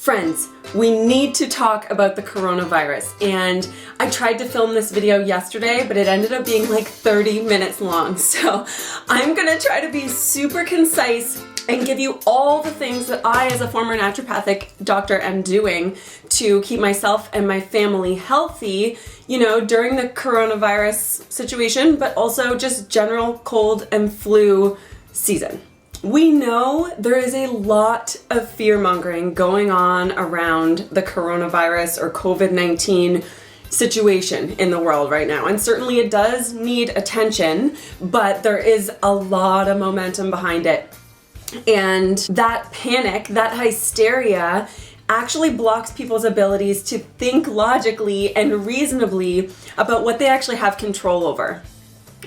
Friends, we need to talk about the coronavirus, and I tried to film this video yesterday, but it ended up being like 30 minutes long, so I'm gonna try to be super concise and give you all the things that I, as a former naturopathic doctor, am doing to keep myself and my family healthy, you know, during the coronavirus situation, but also just general cold and flu season. We know there is a lot of fear-mongering going on around the coronavirus or COVID-19 situation in the world right now, and certainly it does need attention, but there is a lot of momentum behind it. And that panic, that hysteria, actually blocks people's abilities to think logically and reasonably about what they actually have control over.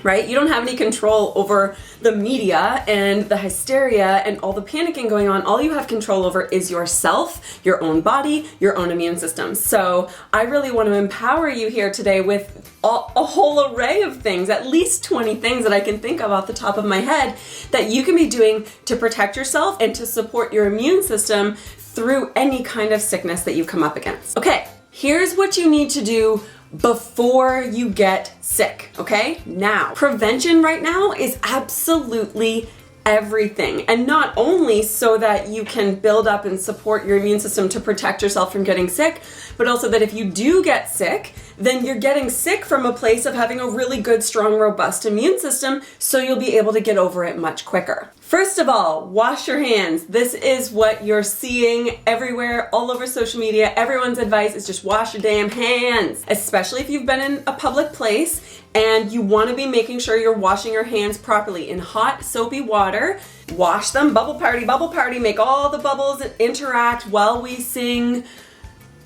Right? You don't have any control over the media and the hysteria and all the panicking going on. All you have control over is yourself, your own body, your own immune system. So I really want to empower you here today with a whole array of things, at least 20 things that I can think of off the top of my head that you can be doing to protect yourself and to support your immune system through any kind of sickness that you come up against. Okay, here's what you need to do before you get sick, okay? Now, prevention right now is absolutely everything. And not only so that you can build up and support your immune system to protect yourself from getting sick, but also that if you do get sick, then you're getting sick from a place of having a really good, strong, robust immune system, so you'll be able to get over it much quicker. First of all, wash your hands. This is what you're seeing everywhere, all over social media. Everyone's advice is just wash your damn hands, especially if you've been in a public place and you want to be making sure you're washing your hands properly in hot, soapy water. Wash them, bubble party, make all the bubbles interact while we sing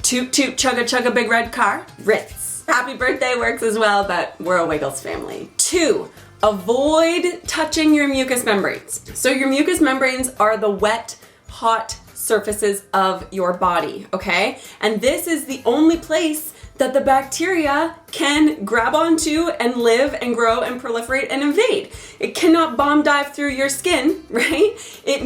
toot toot chugga chugga big red car. Rinse. Happy birthday works as well, but we're a Wiggles family. 2, avoid touching your mucous membranes. So your mucous membranes are the wet, hot surfaces of your body, okay? And this is the only place that the bacteria can grab onto and live and grow and proliferate and invade. It cannot bomb dive through your skin, right? It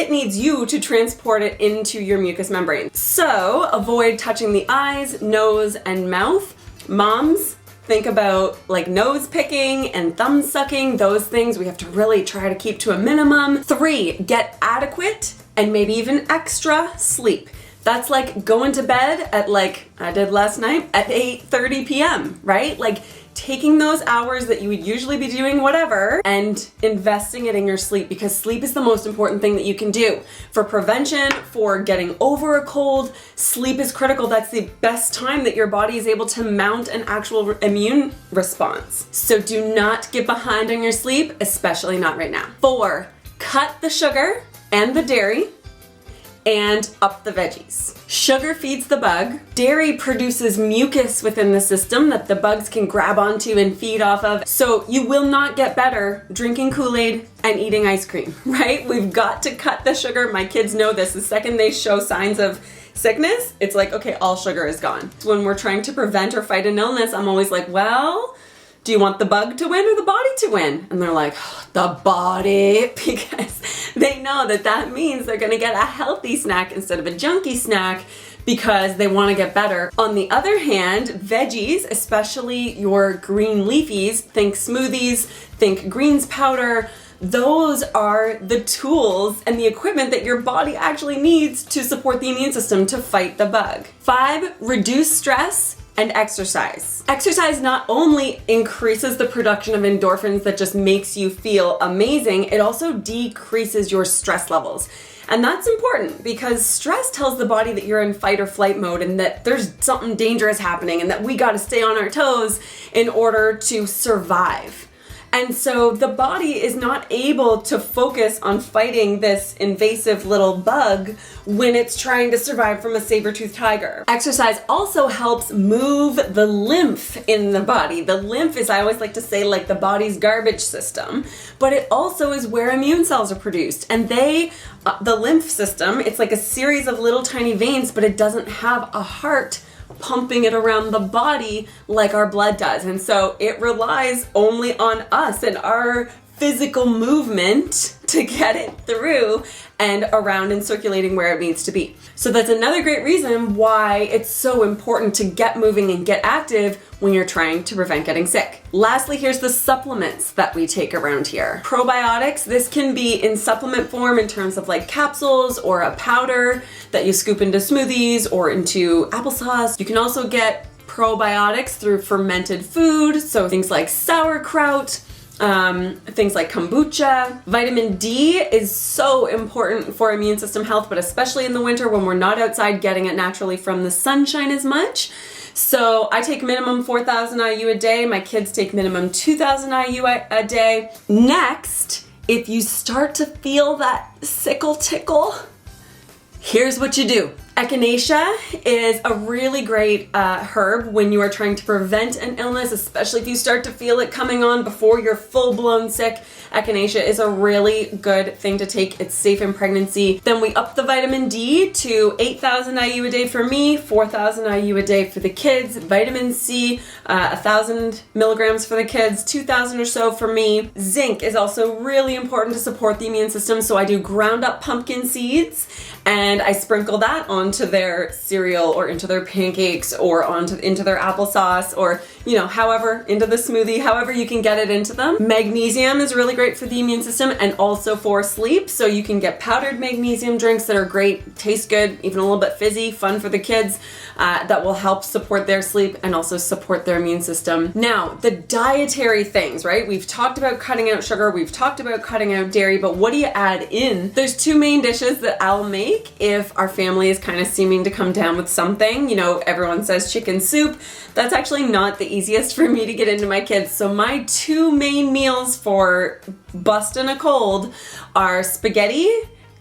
needs you to transport it into your mucous membrane. So avoid touching the eyes, nose, and mouth. Moms, think about like nose picking and thumb sucking, those things we have to really try to keep to a minimum. 3, get adequate and maybe even extra sleep. That's like going to bed at, like I did last night, at 8:30 p.m., right? Like taking those hours that you would usually be doing whatever and investing it in your sleep, because sleep is the most important thing that you can do. For prevention, for getting over a cold, sleep is critical. That's the best time that your body is able to mount an actual immune response. So do not get behind on your sleep, especially not right now. 4, cut the sugar and the dairy and up the veggies. Sugar feeds the bug. Dairy produces mucus within the system that the bugs can grab onto and feed off of. So you will not get better drinking Kool-Aid and eating ice cream, right? We've got to cut the sugar. My kids know this. The second they show signs of sickness, it's like, okay, all sugar is gone. When we're trying to prevent or fight an illness, I'm always like, well, do you want the bug to win or the body to win? And they're like, oh, the body, because they know that that means they're gonna get a healthy snack instead of a junky snack because they wanna get better. On the other hand, veggies, especially your green leafies, think smoothies, think greens powder, those are the tools and the equipment that your body actually needs to support the immune system to fight the bug. 5, reduce stress and exercise. Exercise not only increases the production of endorphins that just makes you feel amazing, it also decreases your stress levels. And that's important because stress tells the body that you're in fight or flight mode and that there's something dangerous happening and that we gotta stay on our toes in order to survive. And so the body is not able to focus on fighting this invasive little bug when it's trying to survive from a saber-toothed tiger. Exercise also helps move the lymph in the body. The lymph is, I always like to say, like the body's garbage system, but it also is where immune cells are produced. And the lymph system, it's like a series of little tiny veins, but it doesn't have a heart pumping it around the body like our blood does. And so it relies only on us and our physical movement to get it through and around and circulating where it needs to be. So that's another great reason why it's so important to get moving and get active when you're trying to prevent getting sick. Lastly, here's the supplements that we take around here. Probiotics, this can be in supplement form in terms of like capsules or a powder that you scoop into smoothies or into applesauce. You can also get probiotics through fermented food, so things like sauerkraut, things like kombucha. Vitamin D is so important for immune system health, but especially in the winter when we're not outside getting it naturally from the sunshine as much. So I take minimum 4,000 IU a day. My kids take minimum 2,000 IU a day. Next, if you start to feel that sickle tickle, here's what you do. Echinacea is a really great herb when you are trying to prevent an illness, especially if you start to feel it coming on before you're full-blown sick. Echinacea is a really good thing to take. It's safe in pregnancy. Then we up the vitamin D to 8,000 IU a day for me, 4,000 IU a day for the kids. Vitamin C, 1,000 milligrams for the kids, 2,000 or so for me. Zinc is also really important to support the immune system, so I do ground up pumpkin seeds and I sprinkle that onto their cereal or into their pancakes or into their applesauce or, you know, however, into the smoothie, however you can get it into them. Magnesium is really great for the immune system and also for sleep. So you can get powdered magnesium drinks that are great, taste good, even a little bit fizzy, fun for the kids, that will help support their sleep and also support their immune system. Now, the dietary things, right? We've talked about cutting out sugar, we've talked about cutting out dairy, but what do you add in? There's two main dishes that I'll make if our family is kind of seeming to come down with something. You know, everyone says chicken soup. That's actually not the easiest for me to get into my kids. So my two main meals for busting a cold are spaghetti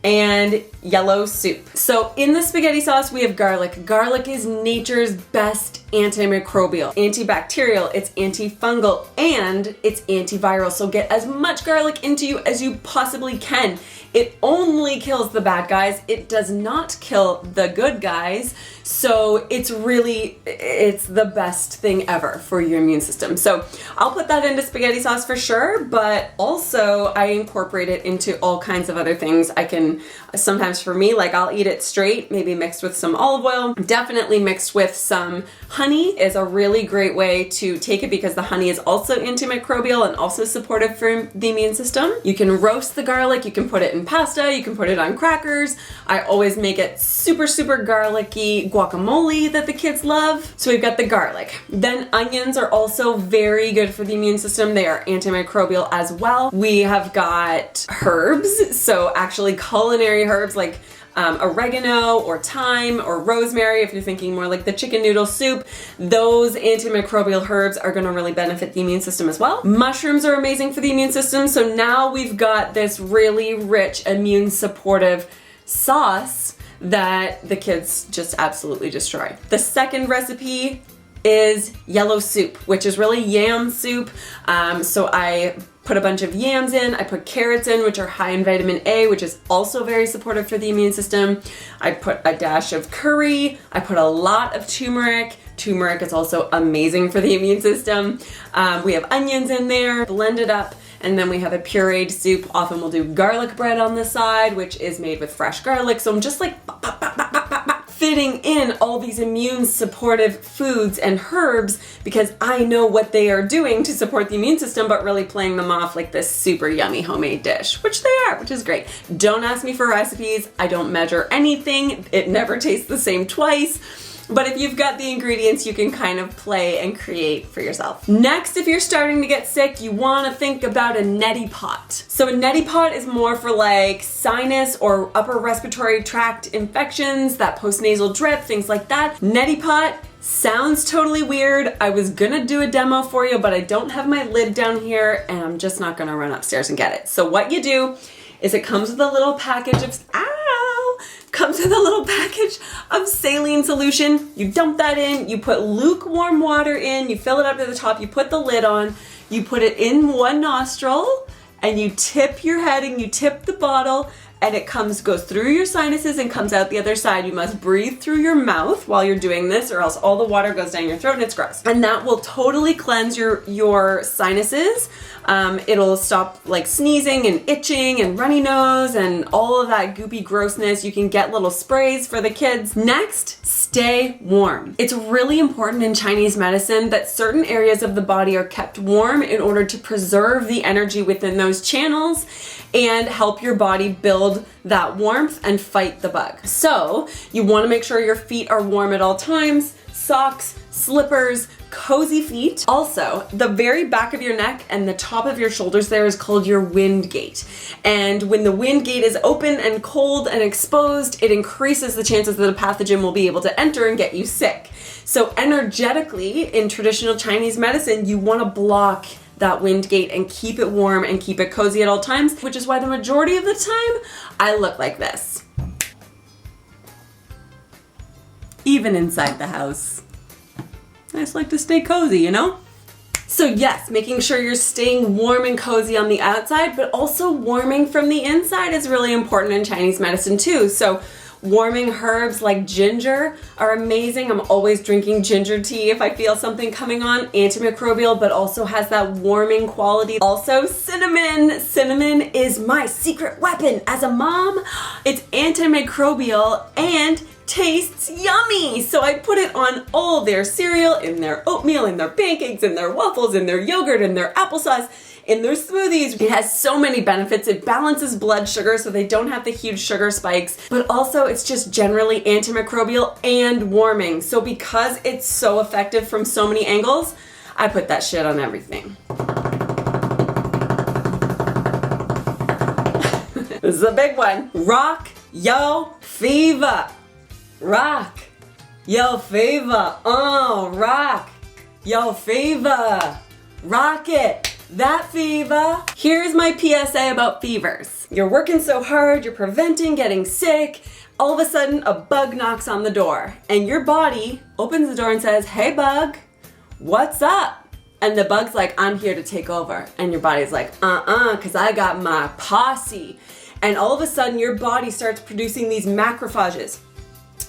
and yellow soup. So in the spaghetti sauce, we have garlic. Garlic is nature's best antimicrobial, antibacterial, it's antifungal, and it's antiviral. So get as much garlic into you as you possibly can. It only kills the bad guys. It does not kill the good guys. So it's the best thing ever for your immune system. So I'll put that into spaghetti sauce for sure, but also I incorporate it into all kinds of other things. I can, sometimes for me, like I'll eat it straight, maybe mixed with some olive oil, definitely mixed with some honey is a really great way to take it because the honey is also antimicrobial and also supportive for the immune system. You can roast the garlic, you can put it in pasta, you can put it on crackers. I always make it super, super garlicky guacamole that the kids love. So we've got the garlic. Then onions are also very good for the immune system. They are antimicrobial as well. We have got herbs, so actually culinary herbs like oregano or thyme or rosemary, if you're thinking more like the chicken noodle soup, those antimicrobial herbs are going to really benefit the immune system as well. Mushrooms are amazing for the immune system, so now we've got this really rich immune supportive sauce that the kids just absolutely destroy. The second recipe is yellow soup, which is really yam soup. So I put a bunch of yams in, I put carrots in, which are high in vitamin A, which is also very supportive for the immune system. I put a dash of curry, I put a lot of turmeric. Turmeric is also amazing for the immune system. We have onions in there, blend it up, and then we have a pureed soup. Often we'll do garlic bread on the side, which is made with fresh garlic. So I'm just like fitting in all these immune supportive foods and herbs because I know what they are doing to support the immune system, but really playing them off like this super yummy homemade dish, which they are, which is great. Don't ask me for recipes. I don't measure anything. It never tastes the same twice. But if you've got the ingredients, you can kind of play and create for yourself. Next, if you're starting to get sick, you want to think about a neti pot. So a neti pot is more for like sinus or upper respiratory tract infections, that postnasal drip, things like that. Neti pot sounds totally weird. I was gonna do a demo for you, but I don't have my lid down here and I'm just not gonna run upstairs and get it. So what you do is it comes with a little package of, saline solution. You dump that in, you put lukewarm water in, you fill it up to the top, you put the lid on, you put it in one nostril, and you tip your head and you tip the bottle, and it goes through your sinuses and comes out the other side. You must breathe through your mouth while you're doing this, or else all the water goes down your throat and it's gross. And that will totally cleanse your sinuses. It'll stop like sneezing and itching and runny nose and all of that goopy grossness. You can get little sprays for the kids. Next, stay warm. It's really important in Chinese medicine that certain areas of the body are kept warm in order to preserve the energy within those channels and help your body build that warmth and fight the bug. So you want to make sure your feet are warm at all times. Socks, slippers, cozy feet. Also, the very back of your neck and the top of your shoulders there is called your wind gate. And when the wind gate is open and cold and exposed, it increases the chances that a pathogen will be able to enter and get you sick. So energetically, in traditional Chinese medicine, you want to block that wind gate and keep it warm and keep it cozy at all times, which is why the majority of the time I look like this. Even inside the house. I just like to stay cozy, you know? So yes, making sure you're staying warm and cozy on the outside, but also warming from the inside is really important in Chinese medicine too. So warming herbs like ginger are amazing. I'm always drinking ginger tea if I feel something coming on. Antimicrobial, but also has that warming quality. Also cinnamon. Cinnamon is my secret weapon as a mom. It's antimicrobial and tastes yummy. So I put it on all their cereal, in their oatmeal, in their pancakes, in their waffles, in their yogurt, in their applesauce, in their smoothies. It has so many benefits. It balances blood sugar so they don't have the huge sugar spikes, but also it's just generally antimicrobial and warming. So because it's so effective from so many angles, I put that shit on everything. This is a big one. Rock yo fever. Rock yo fever. Oh, rock yo fever. Rock it. That fever. Here's my PSA about fevers. You're working so hard, you're preventing getting sick. All of a sudden, a bug knocks on the door and your body opens the door and says, "Hey bug, what's up?" And the bug's like, "I'm here to take over." And your body's like, because I got my posse. And all of a sudden, your body starts producing these macrophages.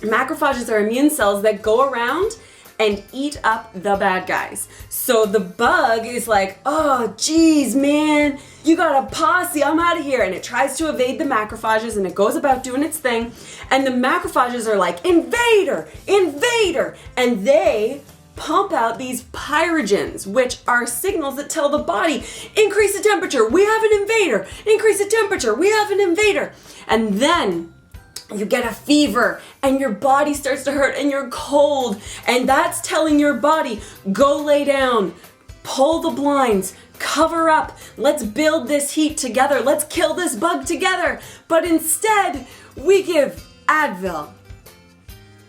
Macrophages are immune cells that go around and eat up the bad guys. So the bug is like, "Oh, geez, man, you got a posse, I'm out of here." And it tries to evade the macrophages and it goes about doing its thing. And the macrophages are like, "Invader, invader." And they pump out these pyrogens, which are signals that tell the body, "Increase the temperature, we have an invader. Increase the temperature, we have an invader." And then you get a fever and your body starts to hurt and you're cold, and that's telling your body, "Go lay down, pull the blinds, cover up, let's build this heat together, let's kill this bug together." But instead, we give Advil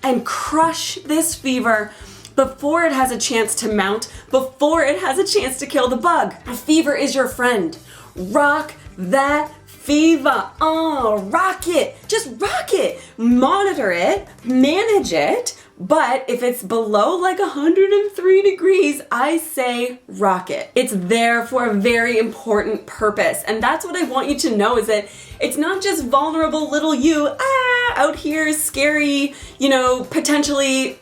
and crush this fever before it has a chance to mount, before it has a chance to kill the bug. A fever is your friend. Rock that fever. Oh, rock it. Just rock it. Monitor it, manage it. But if it's below like 103 degrees, I say rock it. It's there for a very important purpose. And that's what I want you to know, is that it's not just vulnerable little you, out here scary, potentially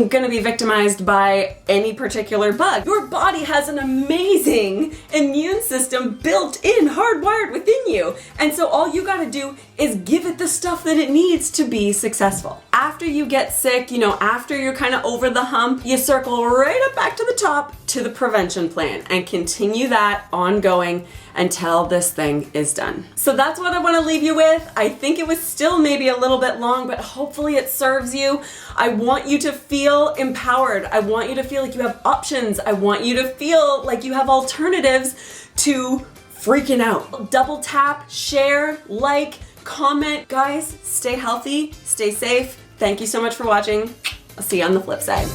gonna be victimized by any particular bug. Your body has an amazing immune system built in, hardwired within you. And so all you gotta do is give it the stuff that it needs to be successful. After you get sick, after you're kind of over the hump, you circle right up back to the top to the prevention plan and continue that ongoing until this thing is done. So that's what I want to leave you with. I think it was still maybe a little bit long, but hopefully it serves you. I want you to feel empowered. I want you to feel like you have options. I want you to feel like you have alternatives to freaking out. Double tap, share, like, comment. Guys, stay healthy, stay safe. Thank you so much for watching. I'll see you on the flip side.